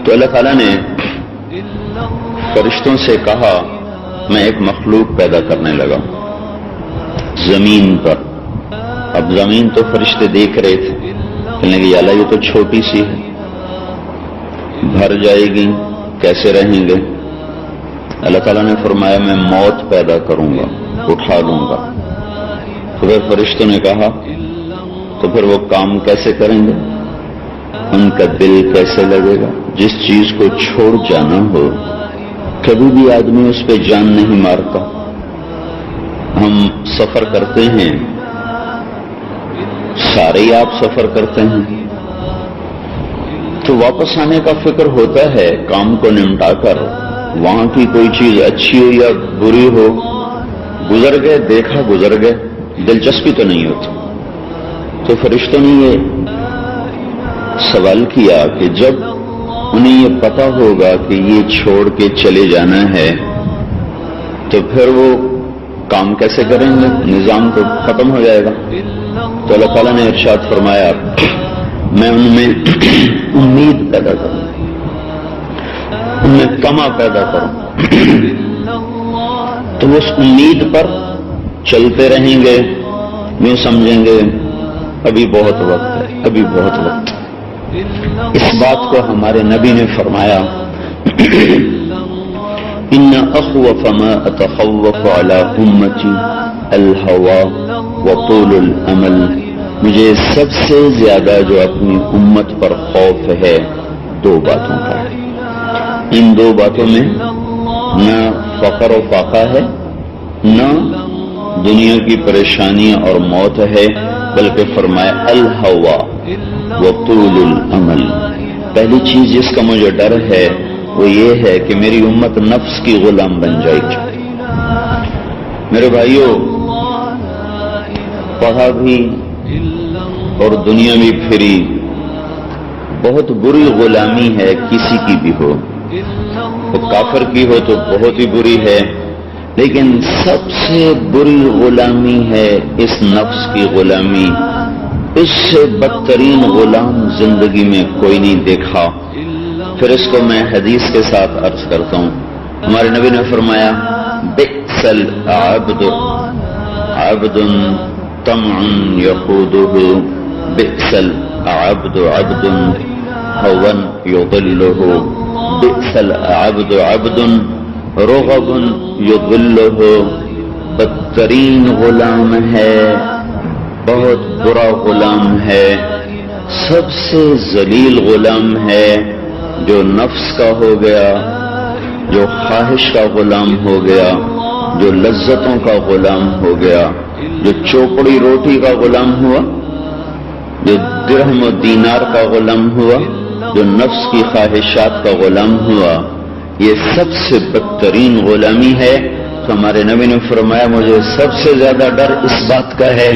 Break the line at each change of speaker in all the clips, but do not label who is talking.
تو اللہ تعالیٰ نے فرشتوں سے کہا میں ایک مخلوق پیدا کرنے لگا زمین پر. اب زمین تو فرشتے دیکھ رہے تھے، کہنے لگے یا اللہ یہ تو چھوٹی سی ہے، بھر جائے گی، کیسے رہیں گے؟ اللہ تعالیٰ نے فرمایا میں موت پیدا کروں گا، اٹھا لوں گا. تو پھر فرشتوں نے کہا تو پھر وہ کام کیسے کریں گے؟ ان کا دل کیسے لگے گا؟ جس چیز کو چھوڑ جانا ہو کبھی بھی آدمی اس پہ جان نہیں مارتا. ہم سفر کرتے ہیں، سارے ہی آپ سفر کرتے ہیں، تو واپس آنے کا فکر ہوتا ہے کام کو نمٹا کر. وہاں کی کوئی چیز اچھی ہو یا بری ہو، گزر گئے، دیکھا، گزر گئے، دلچسپی تو نہیں ہوتی. تو فرشتوں نے یہ سوال کیا کہ جب انہیں یہ پتا ہوگا کہ یہ چھوڑ کے چلے جانا ہے تو پھر وہ کام کیسے کریں گے؟ نظام تو ختم ہو جائے گا. تو اللہ تعالیٰ نے ارشاد فرمایا میں ان میں امید پیدا کروں، ان میں تما پیدا کروں. تو وہ اس امید پر چلتے رہیں گے، یوں سمجھیں گے ابھی بہت وقت ہے، ابھی بہت وقت. اس بات کو ہمارے نبی نے فرمایا ان اخوف ما اتخوف على امتی الہوى وطول الامل. مجھے سب سے زیادہ جو اپنی امت پر خوف ہے دو باتوں کا ہے. ان دو باتوں میں نہ فقر و فاقہ ہے، نہ دنیا کی پریشانیاں اور موت ہے، بلکہ فرمایا الہوى وطول الامل. پہلی چیز جس کا مجھے ڈر ہے وہ یہ ہے کہ میری امت نفس کی غلام بن جائے گی. میرے بھائیوں، پڑھا بھی اور دنیا بھی پھری، بہت بری غلامی ہے کسی کی بھی ہو. وہ کافر کی ہو تو بہت ہی بری ہے، لیکن سب سے بری غلامی ہے اس نفس کی غلامی. اس سے بدترین غلام زندگی میں کوئی نہیں دیکھا. پھر اس کو میں حدیث کے ساتھ عرض کرتا ہوں. ہمارے نبی نے فرمایا بئس العبد عبد طمع يقوده، بئس العبد عبد هوى يضله، بئس العبد عبد رغب يضله. بدترین غلام ہے، بہت برا غلام ہے، سب سے ذلیل غلام ہے جو نفس کا ہو گیا، جو خواہش کا غلام ہو گیا، جو لذتوں کا غلام ہو گیا، جو چوپڑی روٹی کا غلام ہوا، جو درہم و دینار کا غلام ہوا، جو نفس کی خواہشات کا غلام ہوا. یہ سب سے بدترین غلامی ہے. تو ہمارے نبی نے فرمایا مجھے سب سے زیادہ ڈر اس بات کا ہے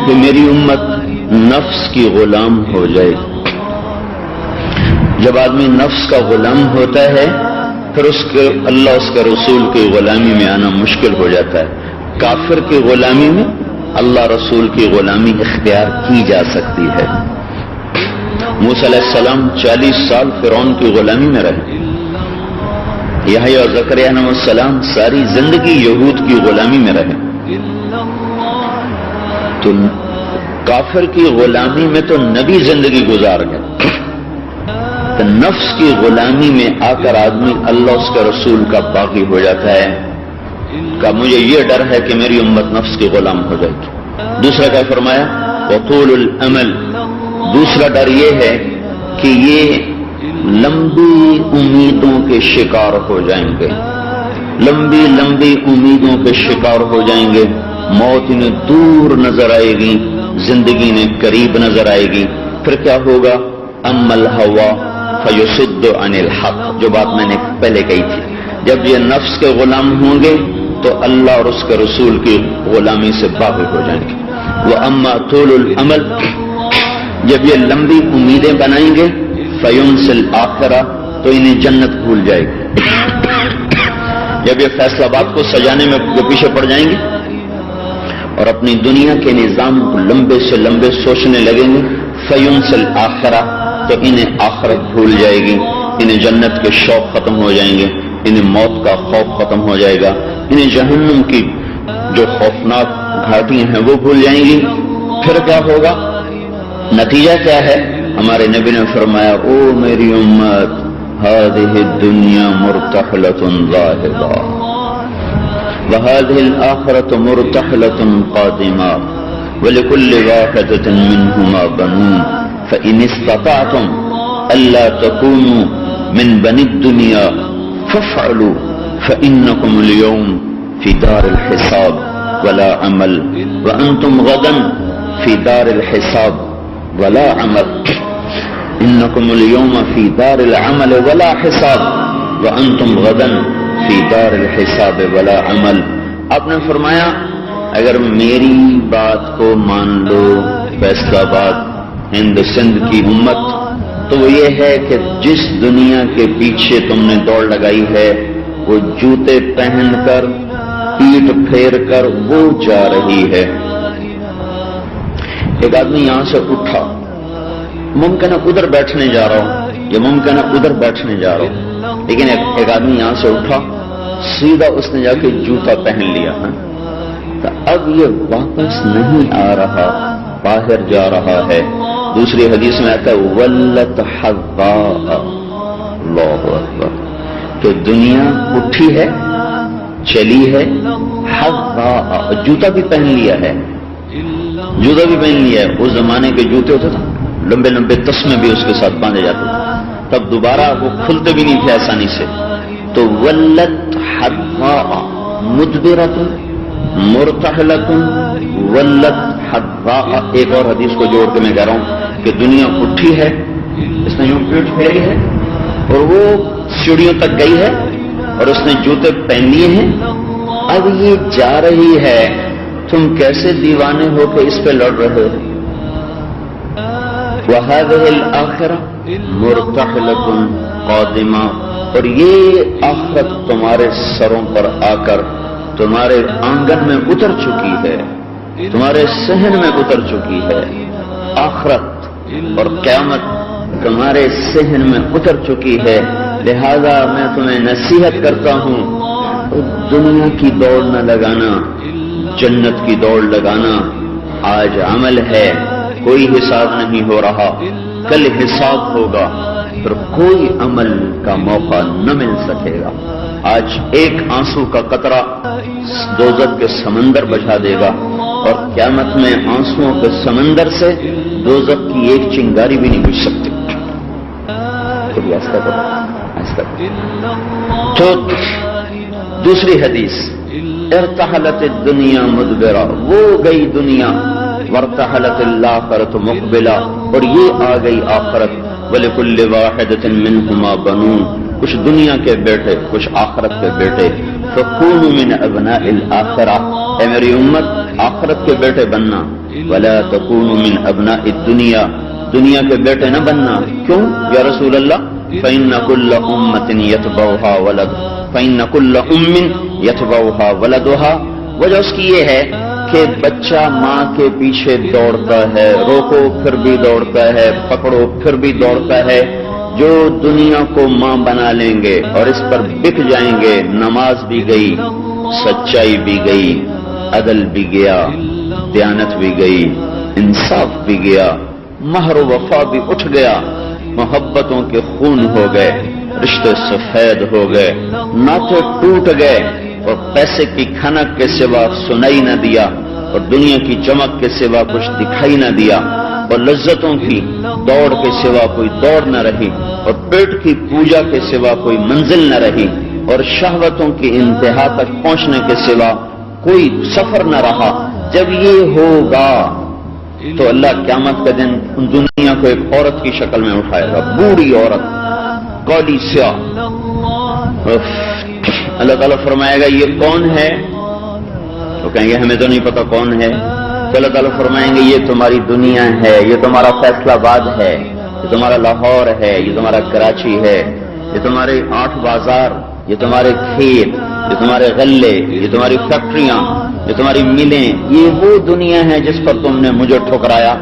کہ میری امت نفس کی غلام ہو جائے. جب آدمی نفس کا غلام ہوتا ہے پھر اللہ اس کے رسول کی غلامی میں آنا مشکل ہو جاتا ہے. کافر کی غلامی میں اللہ رسول کی غلامی اختیار کی جا سکتی ہے. موسیٰ علیہ السلام 40 سال فرعون کی غلامی میں رہے. یحییٰ اور زکریا علیہ السلام ساری زندگی یہود کی غلامی میں رہے. تو کافر کی غلامی میں تو نبی زندگی گزار گئے. تو نفس کی غلامی میں آ کر آدمی اللہ اس کے رسول کا باغی ہو جاتا ہے کہ مجھے یہ ڈر ہے کہ میری امت نفس کی غلام ہو جائے گی. دوسرا کیا فرمایا؟ وطول الامل. دوسرا ڈر یہ ہے کہ یہ لمبی امیدوں کے شکار ہو جائیں گے، لمبی لمبی امیدوں کے شکار ہو جائیں گے. موت انہیں دور نظر آئے گی، زندگی انہیں قریب نظر آئے گی. پھر کیا ہوگا؟ اما الہوى فیصد عن الحق. جو بات میں نے پہلے کہی تھی، جب یہ نفس کے غلام ہوں گے تو اللہ اور اس کے رسول کی غلامی سے باغی ہو جائیں گے. واما طول الامل، جب یہ لمبی امیدیں بنائیں گے فینسی الآخرہ، تو انہیں جنت بھول جائے گی. جب یہ فیصلہ باد کو سجانے میں پیچھے پڑ جائیں گے اور اپنی دنیا کے نظام کو لمبے سے لمبے سوچنے لگیں گے فینسی الآخرہ، تو انہیں آخرت بھول جائے گی. انہیں جنت کے شوق ختم ہو جائیں گے، انہیں موت کا خوف ختم ہو جائے گا، انہیں جہنم کی جو خوفناک گھاٹیاں ہیں وہ بھول جائیں گی۔ پھر کیا ہوگا؟ نتیجہ کیا ہے؟ ہمارے نبی نے فرمایا، او میری امت، هذه الدنيا مرتحلة ظاهرة وهذه الآخرة مرتحلة قادمة ولكل واحدة منهما بنون فإن استطعتم ألا تكونوا من بني الدنيا فافعلوا فإنكم اليوم في دار الحساب ولا عمل وأنتم غدا في دار الحساب ولا عمل انکم اليوم فی دار العمل ولا حساب وانتم غدا فی دار الحساب ولا عمل۔ آپ نے فرمایا اگر میری بات کو مان لو فیصلہ آباد ہند سندھ کی امت، تو وہ یہ ہے کہ جس دنیا کے پیچھے تم نے دوڑ لگائی ہے وہ جوتے پہن کر پیٹ پھیر کر وہ جا رہی ہے۔ ایک آدمی یہاں سے اٹھا، ممکن ہے ادھر بیٹھنے جا رہا ہوں یا ممکن ہے ادھر بیٹھنے جا رہا ہوں، لیکن ایک آدمی یہاں سے اٹھا، سیدھا اس نے جا کے جوتا پہن لیا ہے، تو اب یہ واپس نہیں آ رہا، باہر جا رہا ہے۔ دوسری حدیث میں آتا ہے ولت حذاء، اللہ اکبر، تو دنیا اٹھی ہے، چلی ہے، حذاء، جوتا بھی پہن لیا ہے، جوتا بھی پہن لیا ہے۔ اس زمانے کے جوتے ہوتے تھے لمبے لمبے تسمے بھی اس کے ساتھ باندھے جاتے تھے، تب دوبارہ وہ کھلتے بھی نہیں تھے آسانی سے۔ تو ولت حذاء مدبرۃ مرتحلۃ ولت حذاء۔ ایک اور حدیث کو جوڑ کے میں کہہ رہا ہوں کہ دنیا اٹھی ہے، اس نے یوں پیٹ پھیری ہے اور وہ سیڑھیوں تک گئی ہے اور اس نے جوتے پہن لیے ہیں، اب یہ جا رہی ہے، تم کیسے دیوانے ہو کے اس پہ لڑ رہے ہو؟ وَهَذِهِ الْآخِرَةُ مُرْتَحِلَةٌ قَادِمَةٌ، اور یہ آخرت تمہارے سروں پر آ کر تمہارے آنگن میں اتر چکی ہے، تمہارے صحن میں اتر چکی ہے۔ آخرت اور قیامت تمہارے صحن میں اتر چکی ہے، لہذا میں تمہیں نصیحت کرتا ہوں، دنیا کی دوڑ نہ لگانا، جنت کی دوڑ لگانا۔ آج عمل ہے، کوئی حساب نہیں ہو رہا، کل حساب ہوگا، پھر کوئی عمل کا موقع نہ مل سکے گا۔ آج ایک آنسو کا قطرہ دوزخ کے سمندر بچا دے گا، اور قیامت میں آنسوؤں کے سمندر سے دوزخ کی ایک چنگاری بھی نہیں بجھ سکتی۔ تو دوسری حدیث، ارتحلت الدنیا مدبرہ، وہ گئی دنیا، وارتحلت الآخرۃ مقبلہ، اور یہ آ گئی آخرت، وَلِكُلِّ وَاحِدَةٍ مِّنْهُمَا بَنُونَ، کچھ دنیا کے بیٹے کچھ آخرت کے بیٹے۔ فَكُونُوا مِنْ أَبْنَاءِ الْآخِرَةِ، اے میری امت آخرت کے بیٹے بننا، وَلَا تَكُونُوا مِنْ أَبْنَاءِ الدُّنْيَا، دنیا کے بیٹے نہ بننا۔ کیوں یا رسول اللہ؟ فَإِنَّ كُلَّ أُمَّةٍ يَتْبَعُهَا وَلَدُهَا، وجہ اس کی یہ ہے کہ بچہ ماں کے پیچھے دوڑتا ہے، روکو پھر بھی دوڑتا ہے، پکڑو پھر بھی دوڑتا ہے۔ جو دنیا کو ماں بنا لیں گے اور اس پر بک جائیں گے، نماز بھی گئی، سچائی بھی گئی، عدل بھی گیا، دیانت بھی گئی، انصاف بھی گیا، مہر و وفا بھی اٹھ گیا، محبتوں کے خون ہو گئے، رشتے سفید ہو گئے، ناطے ٹوٹ گئے، اور پیسے کی کھنک کے سوا سنائی نہ دیا، اور دنیا کی چمک کے سوا کچھ دکھائی نہ دیا، اور لذتوں کی دوڑ کے سوا کوئی دوڑ نہ رہی، اور پیٹ کی پوجا کے سوا کوئی منزل نہ رہی، اور شہوتوں کی انتہا تک پہنچنے کے سوا کوئی سفر نہ رہا۔ جب یہ ہوگا تو اللہ قیامت کے دن دنیا کو ایک عورت کی شکل میں اٹھائے گا، بوڑھی عورت، کالی سیاہ۔ اللہ تعالیٰ فرمائے گا یہ کون ہے؟ تو کہیں گے ہمیں تو نہیں پتا کون ہے۔ تو اللہ تعالیٰ فرمائیں گے یہ تمہاری دنیا ہے، یہ تمہارا فیصلہ آباد ہے، یہ تمہارا لاہور ہے، یہ تمہارا کراچی ہے، یہ تمہارے 8 بازار، یہ تمہارے کھیت، یہ تمہارے غلے، یہ تمہاری فیکٹریاں، یہ تمہاری ملیں، یہ وہ دنیا ہے جس پر تم نے مجھے ٹھکرایا۔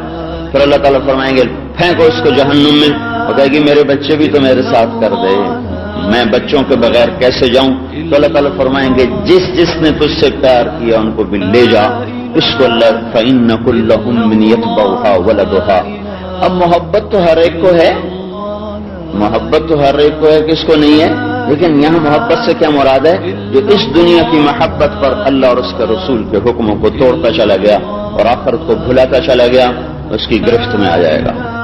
پھر اللہ تعالیٰ فرمائیں گے پھینکو اس کو جہنم میں، وہ کہے گی میرے بچے بھی تو میرے ساتھ کر دے، میں بچوں کے بغیر کیسے جاؤں؟ تو اللہ تعالیٰ فرمائیں گے جس جس نے تجھ سے پیار کیا ان کو بھی لے جا، اس کو اللہ فَإِنَّ كُلَّ أُمٍّ يَتْبَعُهَا وَلَدُهَا۔ اب محبت تو ہر ایک کو ہے، محبت تو ہر ایک کو ہے، کس کو نہیں ہے؟ لیکن یہاں محبت سے کیا مراد ہے؟ جو اس دنیا کی محبت پر اللہ اور اس کے رسول کے حکموں کو توڑتا چلا گیا اور آخرت کو بھلاتا چلا گیا، اس کی گرفت میں آ جائے گا۔